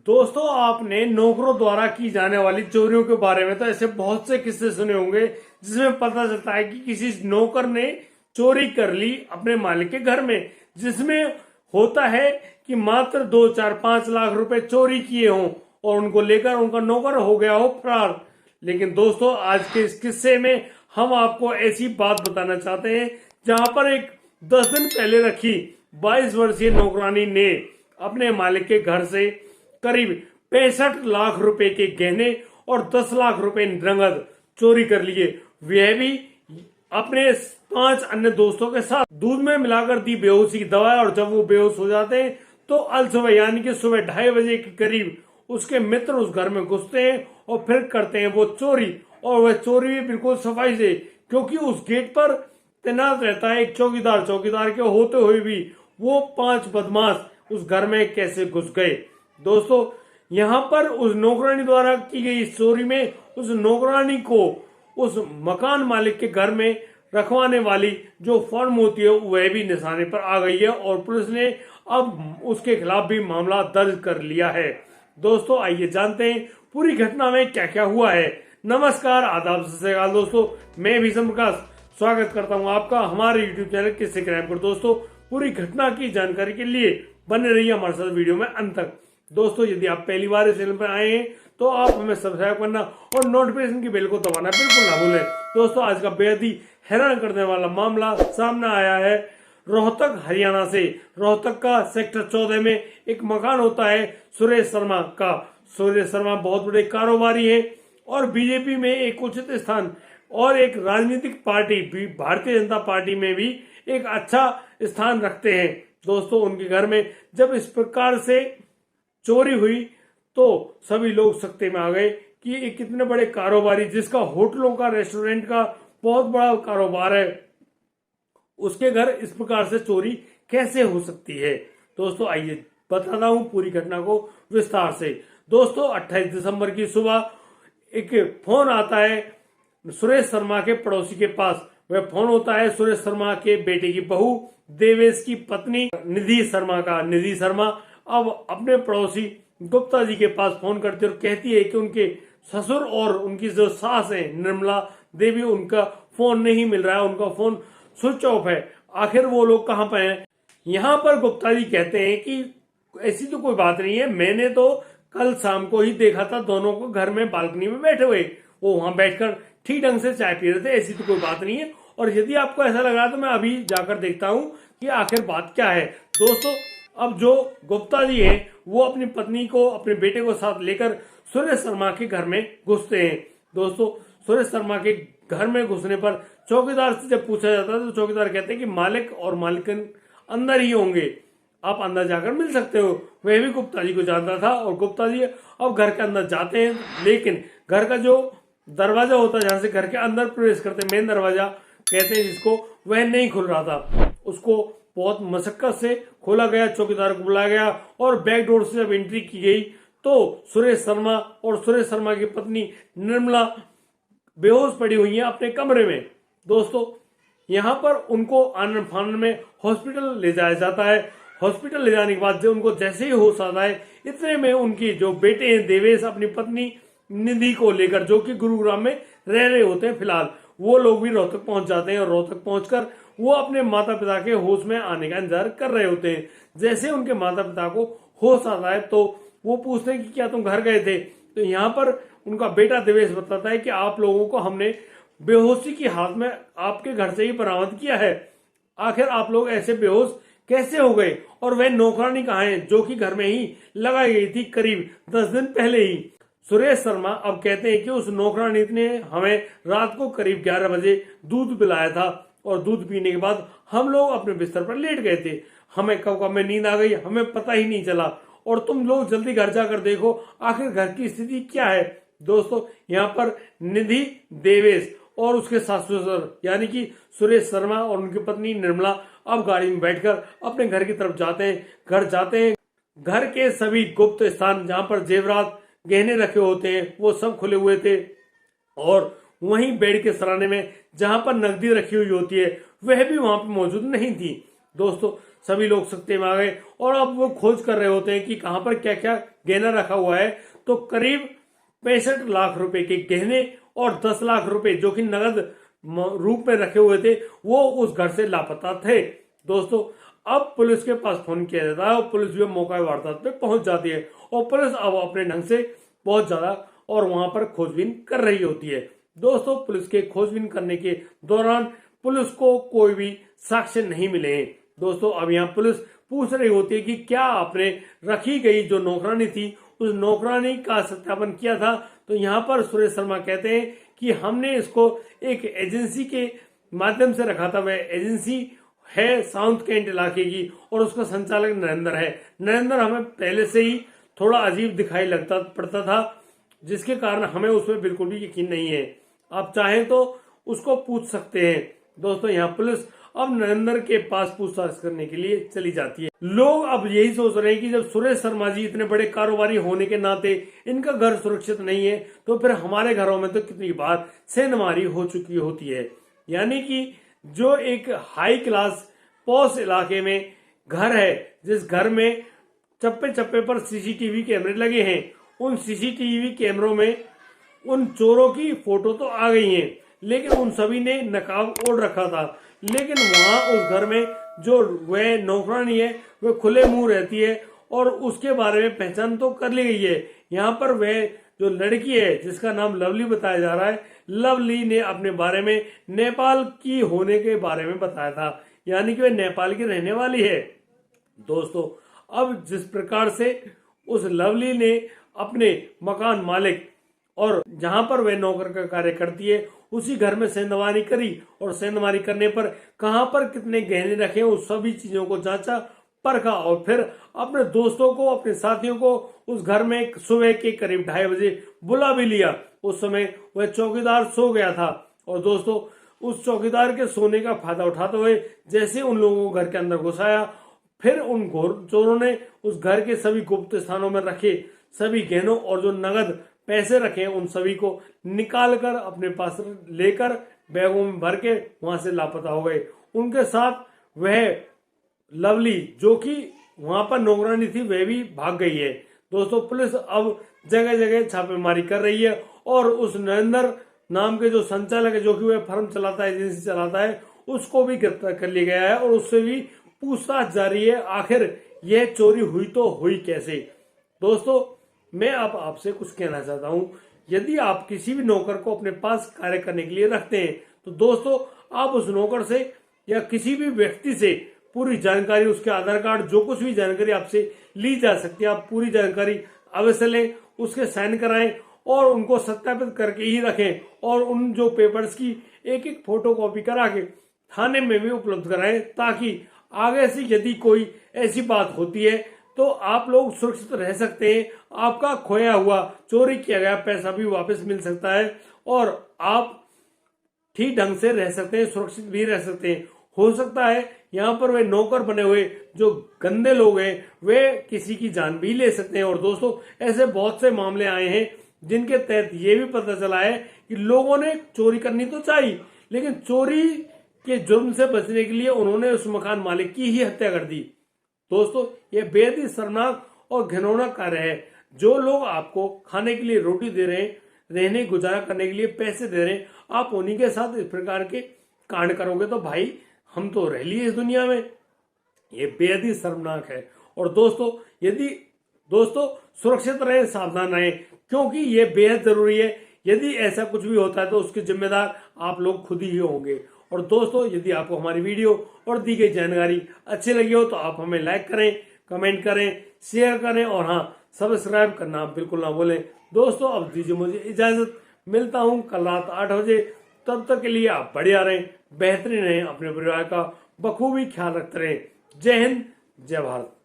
दोस्तों, आपने नौकरों द्वारा की जाने वाली चोरियों के बारे में तो ऐसे बहुत से किस्से सुने होंगे जिसमें पता चलता है कि किसी नौकर ने चोरी कर ली अपने मालिक के घर में, जिसमें होता है कि मात्र 2 4 5 लाख रुपए चोरी किए हों और उनको लेकर उनका नौकर हो गया हो फरार। लेकिन दोस्तों, आज के इस किस्से में हम आपको ऐसी बात बताना चाहते हैं जहां पर एक 10 दिन पहले रखी 22 वर्षीय नौकरानी ने अपने मालिक के घर से करीब 65 लाख रुपए के गहने और 10 लाख रुपए नगद चोरी कर लिए। वह भी अपने 5 अन्य दोस्तों के साथ दूध में मिलाकर दी बेहोशी की दवा। और जब वो बेहोश हो जाते हैं तो अल सुबह यानी कि सुबह 2:30 बजे के करीब उसके मित्र उस घर में घुसते हैं और फिर करते हैं वो चोरी। और वह चोरी भी बिल्कुल सफाई से, क्योंकि उस गेट पर तैनात रहता है एक चौकीदार। चौकीदार के होते हुए भी वो 5 बदमाश उस घर में कैसे घुस गए। दोस्तों, यहाँ पर उस नौकरानी द्वारा की गई चोरी में उस नौकरानी को उस मकान मालिक के घर में रखवाने वाली जो फर्म होती है वह भी निशाने पर आ गई है और पुलिस ने अब उसके खिलाफ भी मामला दर्ज कर लिया है। दोस्तों, आइए जानते हैं पूरी घटना में क्या क्या हुआ है। नमस्कार, आदाब, सत श्री अकाल दोस्तों, मैं भीषम प्रकाश स्वागत करता हूं आपका हमारे YouTube चैनल किस्से क्राइम पर। दोस्तों, पूरी घटना की जानकारी के लिए बने रहिए हमारे साथ वीडियो में अंत तक। दोस्तों, यदि आप पहली बार इस चैनल पर आए हैं तो आप हमें सब्सक्राइब करना और नोटिफिकेशन की बेल को दबाना बिल्कुल ना भूलें। दोस्तों, आज का बेहद ही हैरान करने वाला मामला सामने आया है रोहतक हरियाणा से। रोहतक का सेक्टर 14 में एक मकान होता है सुरेश शर्मा का। सुरेश शर्मा बहुत बड़े कारोबारी है और बीजेपी में एक उचित स्थान और एक राजनीतिक पार्टी भी भारतीय जनता पार्टी में भी एक अच्छा स्थान रखते हैं। दोस्तों, उनके घर में जब इस प्रकार से चोरी हुई तो सभी लोग सकते में आ गए कि एक कितने बड़े कारोबारी जिसका होटलों का रेस्टोरेंट का बहुत बड़ा कारोबार है, उसके घर इस प्रकार से चोरी कैसे हो सकती है। दोस्तों, आइए बताता हूं पूरी घटना को विस्तार से। दोस्तों, 28 दिसंबर की सुबह एक फोन आता है सुरेश शर्मा के पड़ोसी के पास। वह फोन होता है सुरेश शर्मा के बेटे की बहू देवेश की पत्नी निधि शर्मा का। निधि शर्मा अब अपने पड़ोसी गुप्ता जी के पास फोन करती है और कहती है कि उनके ससुर और उनकी जो सास है निर्मला देवी, उनका फोन नहीं मिल रहा है, उनका फोन स्विच ऑफ है। आखिर वो लोग कहाँ पे हैं। यहाँ पर गुप्ता जी कहते हैं कि ऐसी तो कोई बात नहीं है, मैंने तो कल शाम को ही देखा था दोनों को घर में बालकनी में बैठे हुए, वो वहां बैठकर ठीक ढंग से चाय पी रहे थे, ऐसी तो कोई बात नहीं है। और यदि आपको ऐसा लग रहा है तो मैं अभी जाकर देखता हूँ कि आखिर बात क्या है। दोस्तों, अब जो गुप्ता जी हैं वो अपनी पत्नी को अपने बेटे को साथ लेकर सुरेश शर्मा के घर में घुसते हैं। दोस्तों, सुरेश शर्मा के घर में घुसने पर चौकीदार से जब पूछा जाता है तो चौकीदार कहते हैं कि मालिक और मालिकन अंदर ही होंगे, आप अंदर जाकर मिल सकते हो। वह भी गुप्ता जी को जानता था और गुप्ता जी अब घर के अंदर जाते हैं, लेकिन घर का जो दरवाजा होता है जहां से घर के अंदर प्रवेश करते हैं, मेन दरवाजा कहते हैं जिसको, वह नहीं खुल रहा था। उसको बहुत मशक्कत से खोला गया, चौकीदार को बुलाया गया और बैक डोर से जब एंट्री की गई तो सुरेश शर्मा और सुरेश शर्मा की पत्नी निर्मला बेहोश पड़ी हुई हैं अपने कमरे में। दोस्तों, यहाँ पर उनको आनन फानन में हॉस्पिटल ले जाया जाता है। हॉस्पिटल ले जाने के बाद जब उनको जैसे ही होश आता है, इतने में उनकी जो बेटे हैं देवेश अपनी पत्नी निधि को लेकर, जो कि गुरुग्राम में रह रहे होते हैं फिलहाल, वो लोग भी रोहतक पहुंच जाते हैं और रोहतक पहुंचकर वो अपने माता पिता के होश में आने का इंतजार कर रहे होते हैं। जैसे उनके माता पिता को होश आता है तो वो पूछते हैं कि क्या तुम घर गए थे। तो यहाँ पर उनका बेटा देवेश बताता है कि आप लोगों को हमने बेहोशी की हालत में आपके घर से ही बरामद किया है, आखिर आप लोग ऐसे बेहोश कैसे हो गए और वह नौकरानी कहाँ है जो कि घर में ही लगाई गई थी करीब 10 दिन पहले ही। सुरेश शर्मा अब कहते हैं कि उस नौकरानी ने हमें रात को करीब 11 बजे दूध पिलाया था और दूध पीने के बाद हम लोग अपने बिस्तर पर लेट गए थे, हमें कब में नींद आ गई, हमें पता ही नहीं चला और तुम लोग जल्दी घर जाकर देखो आखिर घर की स्थिति क्या है। दोस्तों, यहाँ पर निधि, देवेश और उसके सास ससुर यानी कि सुरेश शर्मा और उनकी पत्नी निर्मला अब गाड़ी में बैठकर अपने घर की तरफ जाते हैं। घर जाते हैं, घर के सभी गुप्त स्थान जहां पर जेवरात गहने रखे होते हैं वो सब खुले हुए थे और वहीं बेड के सराने में जहां पर नकदी रखी हुई होती है वह भी वहां पर मौजूद नहीं थी। दोस्तों, सभी लोग सकते में आ गए और अब वो खोज कर रहे होते हैं कि कहां पर क्या क्या गहना रखा हुआ है, तो करीब 65 लाख रुपए के गहने और 10 लाख रुपए जो कि नगद रूप में रखे हुए थे वो उस घर से लापता थे। दोस्तों अब पुलिस के पास फोन किया जाता है और पुलिस भी मौका वारदात पे पहुंच जाती है और पुलिस अब अपने ढंग से बहुत ज्यादा और वहां पर खोजबीन कर रही होती है। दोस्तों पुलिस के खोजबीन करने के दौरान पुलिस को कोई भी साक्ष्य नहीं मिले हैं। दोस्तों अब यहाँ पुलिस पूछ रही होती है कि क्या आपने रखी गई जो नौकरानी थी उस नौकरानी का सत्यापन किया था। तो यहाँ पर सुरेश शर्मा कहते हैं कि हमने इसको एक एजेंसी के माध्यम से रखा था, वह एजेंसी है साउथ कैंट इलाके की और उसका संचालक नरेंद्र है। नरेंद्र हमें पहले से ही थोड़ा अजीब दिखाई लगता पड़ता था, जिसके कारण हमें उसमें बिल्कुल भी यकीन नहीं है। आप चाहें तो उसको पूछ सकते हैं। दोस्तों यहाँ पुलिस अब नरेंद्र के पास पूछताछ करने के लिए चली जाती है। लोग अब यही सोच रहे हैं कि जब सुरेश शर्मा जी इतने बड़े कारोबारी होने के नाते इनका घर सुरक्षित नहीं है, तो फिर हमारे घरों में तो कितनी बार सेंधमारी हो चुकी होती है। यानी कि जो एक हाई क्लास पॉश इलाके में घर है, जिस घर में चप्पे चप्पे पर सीसीटीवी कैमरे लगे हैं, उन सीसीटीवी कैमरों में उन चोरों की फोटो तो आ गई हैं, लेकिन उन सभी ने नकाब ओढ़ रखा था। लेकिन वहां उस घर में जो वह नौकरानी है वह खुले मुंह रहती है और उसके बारे में पहचान तो कर ली गई है। यहाँ पर वह जो लड़की है जिसका नाम लवली बताया जा रहा है, लवली ने अपने बारे में नेपाल की होने के बारे में बताया था, यानी कि वह नेपाल की रहने वाली है। दोस्तों अब जिस प्रकार से उस लवली ने अपने मकान मालिक और जहां पर वह नौकर का कार्य करती है उसी घर में सेंधमारी करी और सेंधमारी करने पर कहां पर कितने गहने रखे उस सभी चीजों को जांचा परखा और फिर अपने दोस्तों को अपने साथियों को उस घर में सुबह के करीब 2:30 बजे बुला भी लिया। उस समय वह चौकीदार सो गया था और दोस्तों उस चौकीदार के सोने का फायदा उठाते हुए जैसे उन लोगों को घर के अंदर घुसाया, फिर उन चोरों ने उस घर के सभी गुप्त स्थानों में रखे सभी गहनों और जो नगद पैसे रखे उन सभी को निकाल कर अपने पास लेकर बैगों में भर के वहां से लापता हो गए। उनके साथ वह लवली जो कि वहां पर नौकरानी थी वह भी भाग गई है। दोस्तों पुलिस अब जगह जगह छापेमारी कर रही है और उस नरेंद्र नाम के जो संचालक है जो कि वह फर्म चलाता है, एजेंसी चलाता है, उसको भी गिरफ्तार कर लिया गया है और उससे भी पूछताछ जारी है। आखिर यह चोरी हुई तो हुई कैसे। दोस्तों मैं अब आपसे कुछ कहना चाहता हूं, यदि आप किसी भी नौकर को अपने पास कार्य करने के लिए रखते हैं तो दोस्तों आप उस नौकर से या किसी भी व्यक्ति से पूरी जानकारी, उसके आधार कार्ड, जो कुछ भी जानकारी आपसे ली जा सकती है आप पूरी जानकारी अवश्य लें, उसके साइन कराएं और उनको सत्यापित करके ही रखें और उन जो पेपर्स की एक एक फोटो कॉपी करा के थाने में भी उपलब्ध कराएं, ताकि आगे से यदि कोई ऐसी बात होती है तो आप लोग सुरक्षित रह सकते हैं। आपका खोया हुआ चोरी किया गया पैसा भी वापस मिल सकता है और आप ठीक ढंग से रह सकते हैं, सुरक्षित भी रह सकते हैं। हो सकता है यहाँ पर वे नौकर बने हुए जो गंदे लोग हैं वे किसी की जान भी ले सकते हैं। और दोस्तों ऐसे बहुत से मामले आए हैं जिनके तहत ये भी पता चला है कि लोगों ने चोरी करनी तो चाहिए, लेकिन चोरी के जुर्म से बचने के लिए उन्होंने उस मकान मालिक की ही हत्या कर दी। दोस्तों ये बेहद ही शर्मनाक और घिनौना कार्य है। जो लोग आपको खाने के लिए रोटी दे रहे हैं, रहने गुजारा करने के लिए पैसे दे रहे हैं, आप उन्हीं के साथ इस प्रकार के कांड करोगे तो भाई हम तो रह लिए इस दुनिया में। ये बेहद ही शर्मनाक है। और दोस्तों यदि सुरक्षित रहें, सावधान रहें, क्योंकि ये बेहद जरूरी है। यदि ऐसा कुछ भी होता है तो उसके जिम्मेदार आप लोग खुद ही होंगे। और दोस्तों यदि आपको हमारी वीडियो और दी गई जानकारी अच्छी लगी हो तो आप हमें लाइक करें, कमेंट करें, शेयर करें और हाँ सब्सक्राइब करना बिल्कुल ना भूलें। दोस्तों अब दीजिए मुझे इजाजत, मिलता हूँ कल रात 8 बजे। तब तक के लिए आप बढ़िया रहें, बेहतरीन रहें, अपने परिवार का बखूबी ख्याल रखते रहें। जय हिंद, जय भारत।